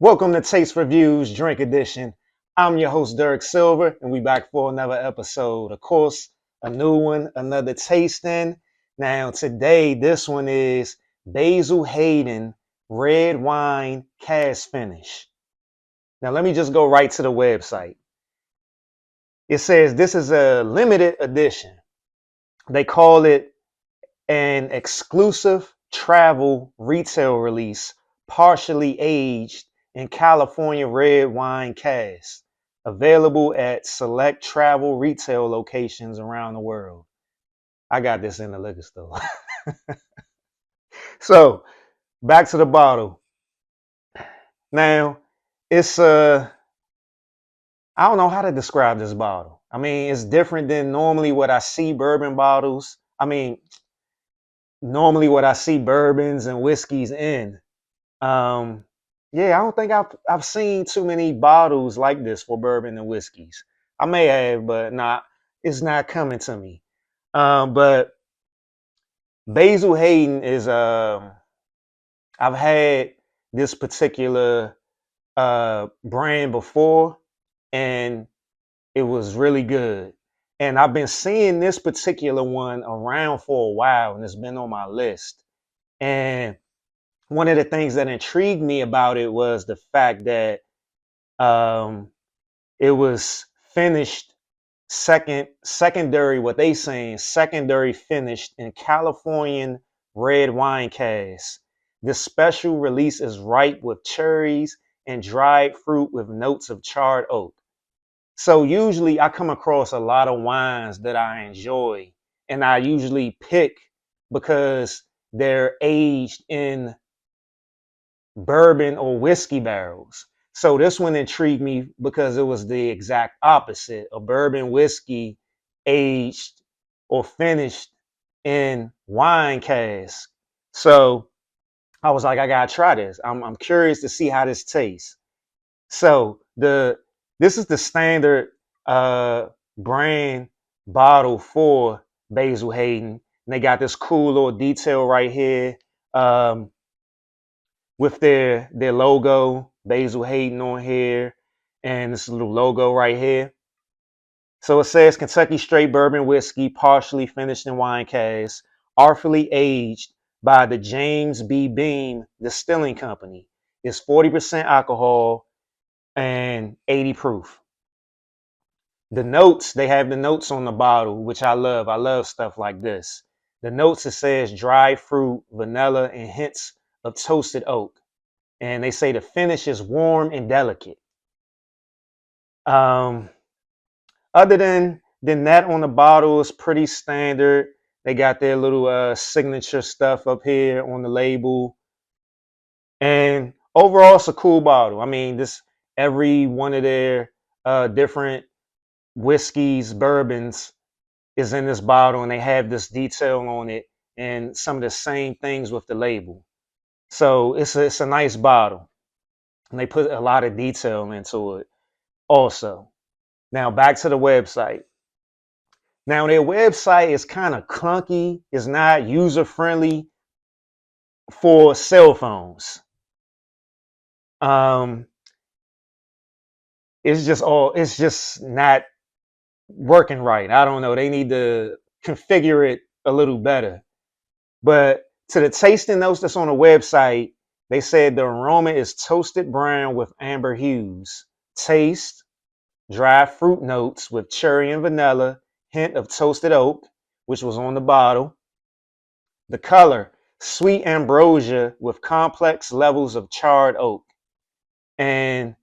Welcome to Taste Reviews Drink Edition. I'm your host, Derek Silver, and we back for another episode. Of course, a new one, another tasting. Now, today, this one is Basil Hayden Red Wine Cask Finish. Now, let me just go right to the website. It says this is a limited edition. They call it an exclusive travel retail release, partially aged in California red wine cask, available at select travel retail locations around the world. I got this in the liquor store. So back to the bottle. Now it's I don't know how to describe this bottle. I mean, it's different than normally what I see bourbon bottles. I mean, normally what I see bourbons and whiskeys in. Um, yeah, I don't think I've seen too many bottles like this for bourbon and whiskeys. I may have, but not. It's not coming to me. But Basil Hayden is. I've had this particular brand before, and it was really good. And I've been seeing this particular one around for a while, and it's been on my list. And one of the things that intrigued me about it was the fact that um, it was finished secondary, what they saying, secondary finished in Californian red wine cask. This special release is ripe with cherries and dried fruit with notes of charred oak. So usually I come across a lot of wines that I enjoy, and I usually pick because they're aged in bourbon or whiskey barrels. So this one intrigued me because it was the exact opposite, a bourbon whiskey aged or finished in wine cask. So I was like, I gotta try this. I'm curious to see how this tastes. So this is the standard brand bottle for Basil Hayden. And they got this cool little detail right here. With their logo, Basil Hayden on here, and this little logo right here. So it says Kentucky Straight Bourbon Whiskey, partially finished in wine cask, artfully aged by the James B. Beam Distilling Company. It's 40% alcohol and 80 proof. The notes, they have the notes on the bottle, which I love. I love stuff like this. The notes, it says dried fruit, vanilla, and hints of toasted oak. And they say the finish is warm and delicate. Um, other than that, on the bottle is pretty standard. They got their little signature stuff up here on the label, and overall, it's a cool bottle. I mean, this every one of their different whiskeys, bourbons is in this bottle, and they have this detail on it, and some of the same things with the label. So it's a nice bottle, and they put a lot of detail into it also. Now back to the website. Now their website is kind of clunky. It's not user friendly for cell phones. Um, it's just not working right. I don't know. They need to configure it a little better. But to the tasting notes that's on the website, they said the aroma is toasted brown with amber hues. Taste, dry fruit notes with cherry and vanilla, hint of toasted oak, which was on the bottle. The color, sweet ambrosia with complex levels of charred oak. And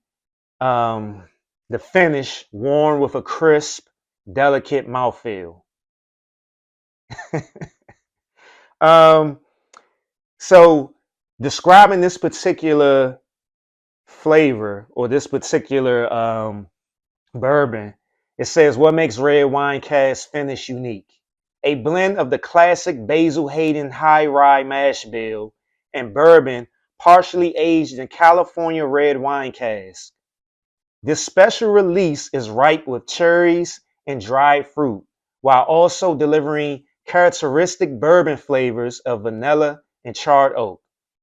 um, the finish, warm with a crisp, delicate mouthfeel. um, so, describing this particular flavor or this particular bourbon, it says what makes red wine cask finish unique. A blend of the classic Basil Hayden high rye mash bill and bourbon partially aged in California red wine cask. This special release is ripe with cherries and dried fruit, while also delivering characteristic bourbon flavors of vanilla and charred oak.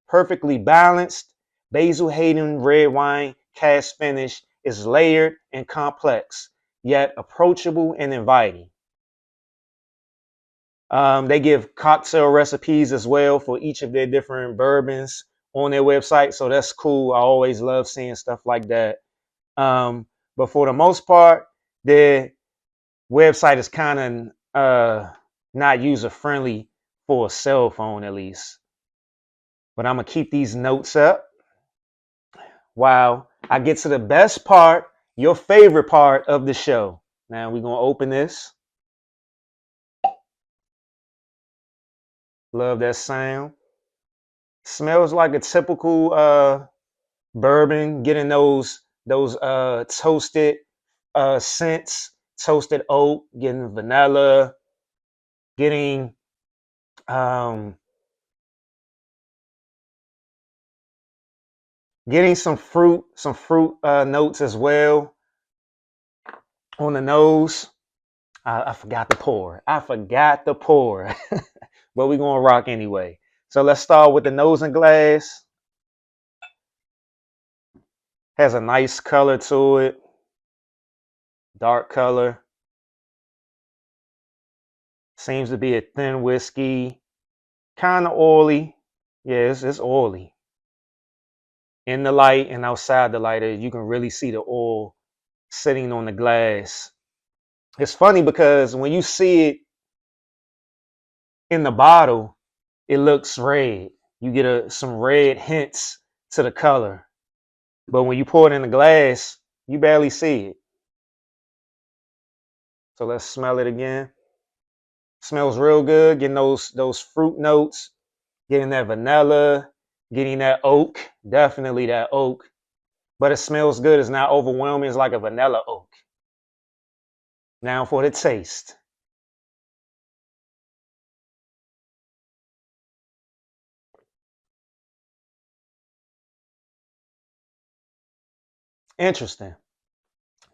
Perfectly balanced, Basil Hayden red wine cask finish is layered and complex, yet approachable and inviting. They give cocktail recipes as well for each of their different bourbons on their website, so that's cool. I always love seeing stuff like that. But for the most part, their website is kind of not user friendly for a cell phone, at least. But I'm gonna keep these notes up while I get to the best part, your favorite part of the show. Now we're gonna open this. Love that sound. Smells like a typical bourbon. Getting those toasted scents, toasted oak, getting vanilla, getting um, getting some fruit notes as well on the nose. I forgot to pour. I forgot to pour, but we're gonna rock anyway. So let's start with the nose and glass. Has a nice color to it, dark color. Seems to be a thin whiskey, kind of oily. Yeah, it's oily. In the light and outside the light, you can really see the oil sitting on the glass. It's funny because when you see it in the bottle, it looks red. You get some red hints to the color. But when you pour it in the glass, you barely see it. So let's smell it again. Smells real good, getting those fruit notes, getting that vanilla, getting that oak, definitely that oak. But it smells good. It's not overwhelming. It's like a vanilla oak. Now for the taste. Interesting.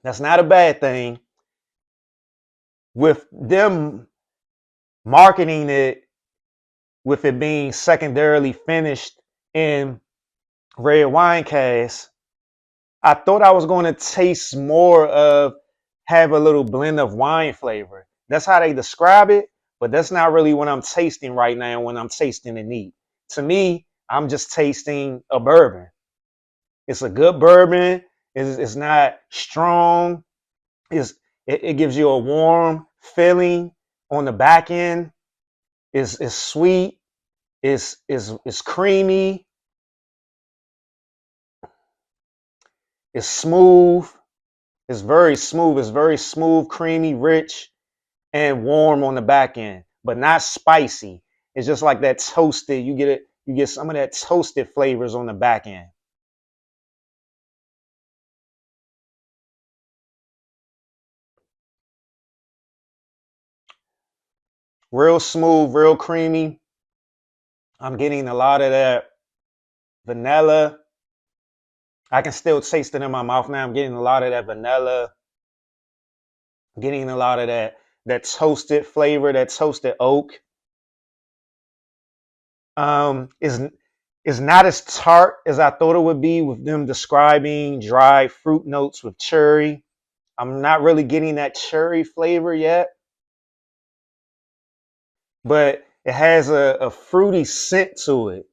That's not a bad thing. With them marketing it, with it being secondarily finished in red wine casks, I thought I was going to taste more of, have a little blend of wine flavor. That's how they describe it, but that's not really what I'm tasting right now when I'm tasting the neat. To me, I'm just tasting a bourbon. It's a good bourbon. It's not strong. It gives you a warm feeling on the back end. It's sweet. It's creamy. It's smooth. It's very smooth. It's very smooth, creamy, rich, and warm on the back end, but not spicy. It's just like that toasted. You get it. You get some of that toasted flavors on the back end. Real smooth, real creamy. I'm getting a lot of that vanilla. I can still taste it in my mouth now. I'm getting a lot of that vanilla. Getting a lot of that toasted flavor, that toasted oak. Is not as tart as I thought it would be with them describing dry fruit notes with cherry. I'm not really getting that cherry flavor yet, but it has a fruity scent to it.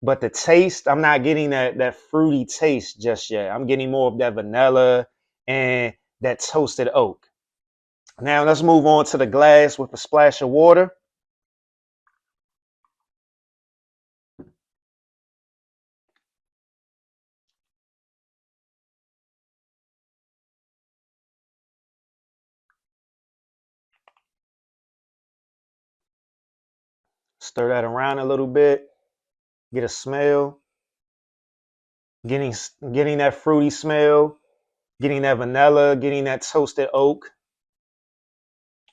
But the taste, I'm not getting that fruity taste just yet. I'm getting more of that vanilla and that toasted oak. Now let's move on to the glass with a splash of water. Stir that around a little bit. Get a smell. Getting getting that fruity smell. Getting that vanilla. Getting that toasted oak.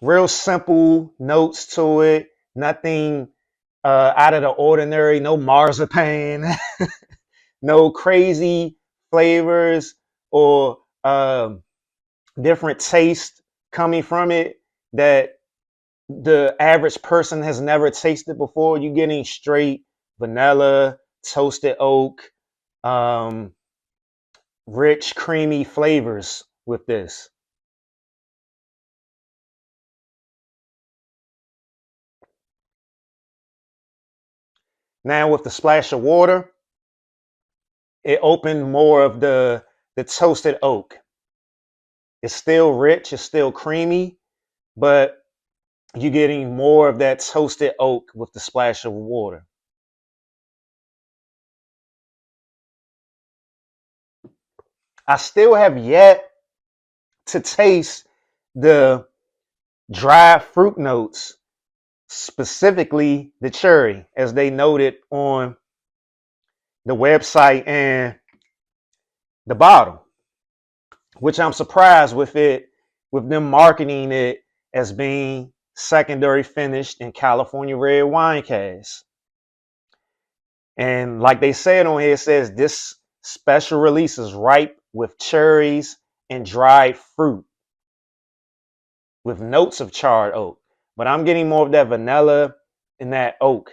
Real simple notes to it. Nothing out of the ordinary. No marzipan. No crazy flavors or different taste coming from it that the average person has never tasted before. You're getting straight vanilla, toasted oak, um, rich, creamy flavors with this. Now with the splash of water, it opened more of the toasted oak. It's still rich, it's still creamy, but you're getting more of that toasted oak with the splash of water. I still have yet to taste the dry fruit notes, specifically the cherry, as they noted on the website and the bottle, which I'm surprised with them marketing it as being secondary finished in California red wine casks. And like they said on here, it says this special release is ripe with cherries and dried fruit with notes of charred oak. But I'm getting more of that vanilla and that oak.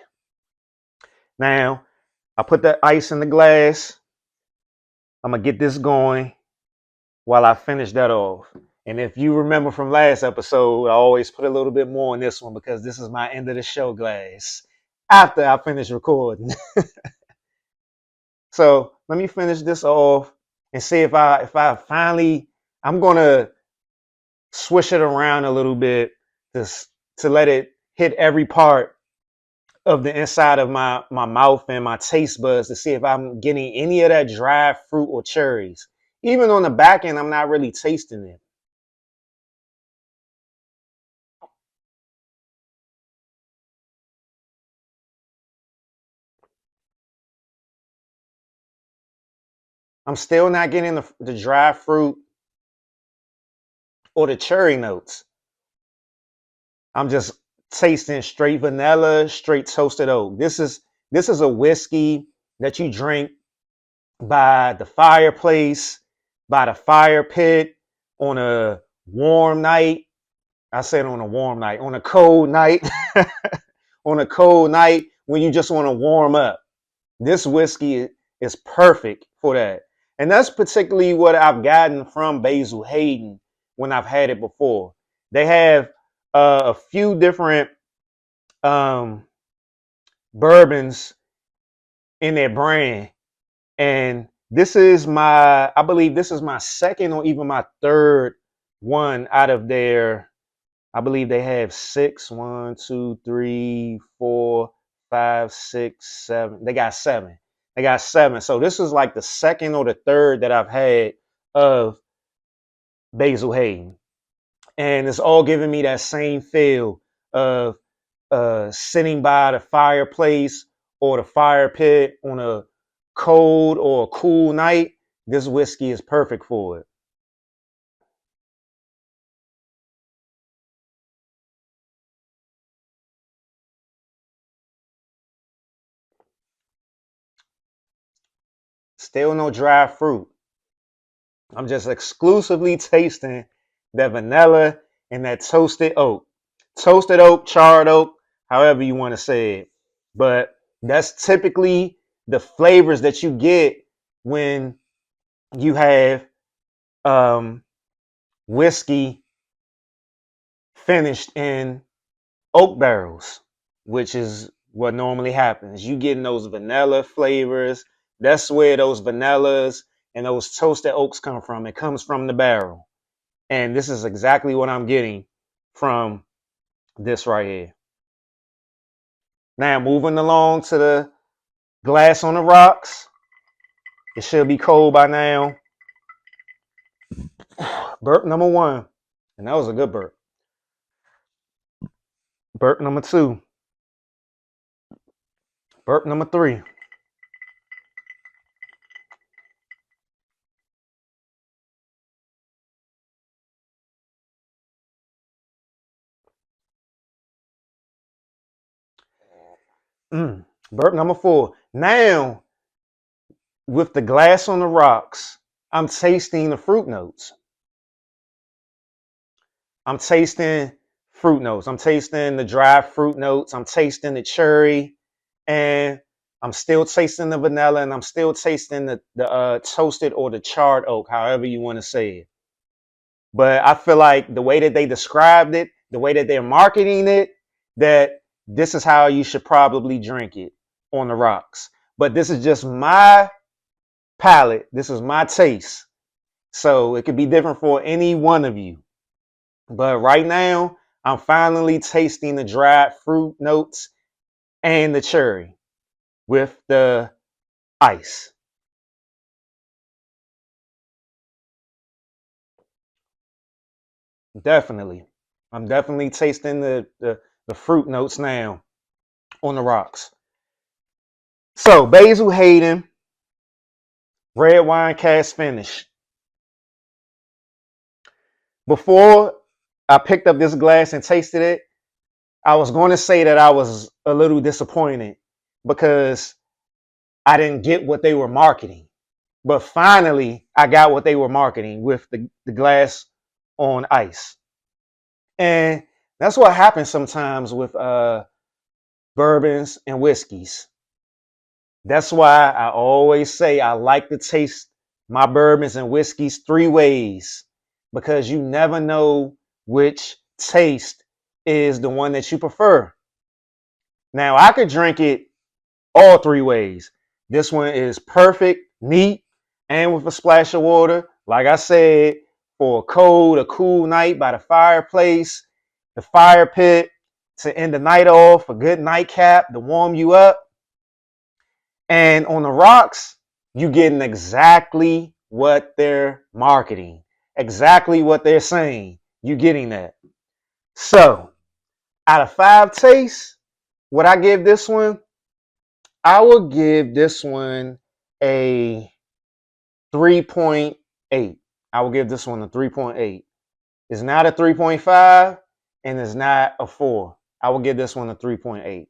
Now, I put the ice in the glass. I'm going to get this going while I finish that off. And if you remember from last episode, I always put a little bit more in this one because this is my end of the show glass after I finish recording. So let me finish this off and see if I finally I'm gonna swish it around a little bit to to let it hit every part of the inside of my mouth and my taste buds to see if I'm getting any of that dried fruit or cherries. Even on the back end, I'm not really tasting it. I'm still not getting the dry fruit or the cherry notes. I'm just tasting straight vanilla, straight toasted oak. This is a whiskey that you drink by the fireplace, by the fire pit on a warm night. I said on a warm night, on a cold night, on a cold night when you just want to warm up. This whiskey is perfect for that. And that's particularly what I've gotten from Basil Hayden when I've had it before. They have a few different um, bourbons in their brand. And I believe this is my second or even my third one out of their, I believe they have six, 1, 2, 3, 4, 5, 6, 7. They got seven. They got seven. So this is like the second or the third that I've had of Basil Hayden. And it's all giving me that same feel of sitting by the fireplace or the fire pit on a cold or a cool night. This whiskey is perfect for it. Still no dry fruit. I'm just exclusively tasting that vanilla and that toasted oak. Toasted oak, charred oak, however you want to say it. But that's typically the flavors that you get when you have um, whiskey finished in oak barrels, which is what normally happens. You getting those vanilla flavors. That's where those vanillas and those toasted oaks come from. It comes from the barrel. And this is exactly what I'm getting from this right here. Now, moving along to the glass on the rocks. It should be cold by now. Burp number one. And that was a good burp. Burp number two. Burp number three. Burp number four. Now, with the glass on the rocks, I'm tasting the fruit notes. I'm tasting fruit notes. I'm tasting the dry fruit notes. I'm tasting the cherry. And I'm still tasting the vanilla, and I'm still tasting the toasted or the charred oak, however you want to say it. But I feel like the way that they described it, the way that they're marketing it, that this is how you should probably drink it on the rocks. But this is just my palate. This is my taste. So it could be different for any one of you. But right now, I'm finally tasting the dried fruit notes and the cherry with the ice. Definitely. I'm definitely tasting the fruit notes now on the rocks. So, Basil Hayden, red wine cask finish. Before I picked up this glass and tasted it, I was going to say that I was a little disappointed because I didn't get what they were marketing. But finally, I got what they were marketing with the glass on ice. And that's what happens sometimes with bourbons and whiskeys. That's why I always say I like to taste my bourbons and whiskeys three ways because you never know which taste is the one that you prefer. Now, I could drink it all three ways. This one is perfect, neat, and with a splash of water. Like I said, for a cold, a cool night by the fireplace, the fire pit, to end the night off, a good nightcap to warm you up. And on the rocks, you getting exactly what they're marketing, exactly what they're saying. You getting that. So, out of 5 tastes, would I give this one? I would give this one a 3.8. I will give this one a 3.8. It's not a 3.5 and it's not a 4. I will give this one a 3.8.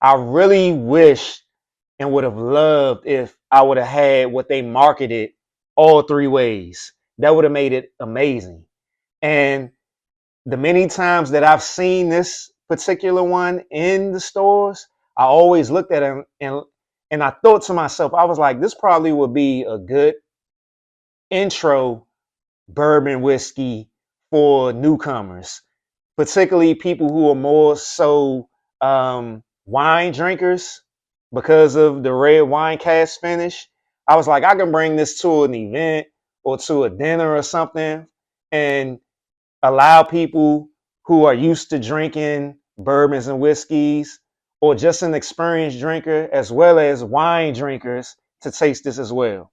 I really wish and would have loved if I would have had what they marketed all three ways. That would have made it amazing. And the many times that I've seen this particular one in the stores, I always looked at them and I thought to myself, I was like, this probably would be a good intro bourbon whiskey for newcomers, particularly people who are more so wine drinkers because of the red wine cask finish. I was like, I can bring this to an event or to a dinner or something and allow people who are used to drinking bourbons and whiskeys or just an experienced drinker as well as wine drinkers to taste this as well.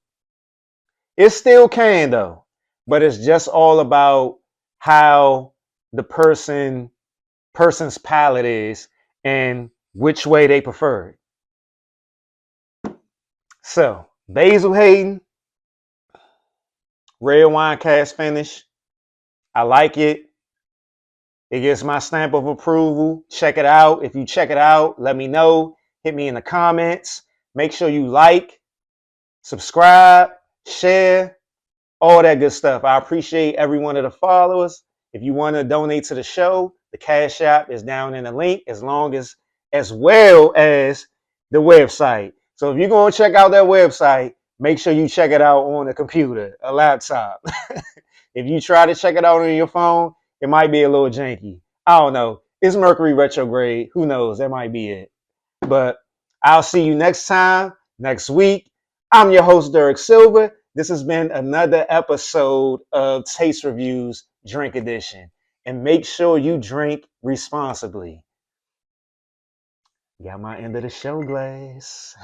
It still can though, but it's just all about how the person's palate is and which way they prefer it. So, Basil Hayden, red wine cask finish. I like it. It gets my stamp of approval. Check it out. If you check it out, let me know. Hit me in the comments. Make sure you like, subscribe, share, all that good stuff. I appreciate every one of the followers. If you want to donate to the show, the Cash App is down in the link as well as the website. So if you're going to check out that website, make sure you check it out on a computer, a laptop. If you try to check it out on your phone, it might be a little janky. I don't know. It's Mercury retrograde. Who knows? That might be it. But I'll see you next time, next week. I'm your host, Derek Silver. This has been another episode of Taste Reviews Drink Edition. And make sure you drink responsibly. Got my end of the show glass.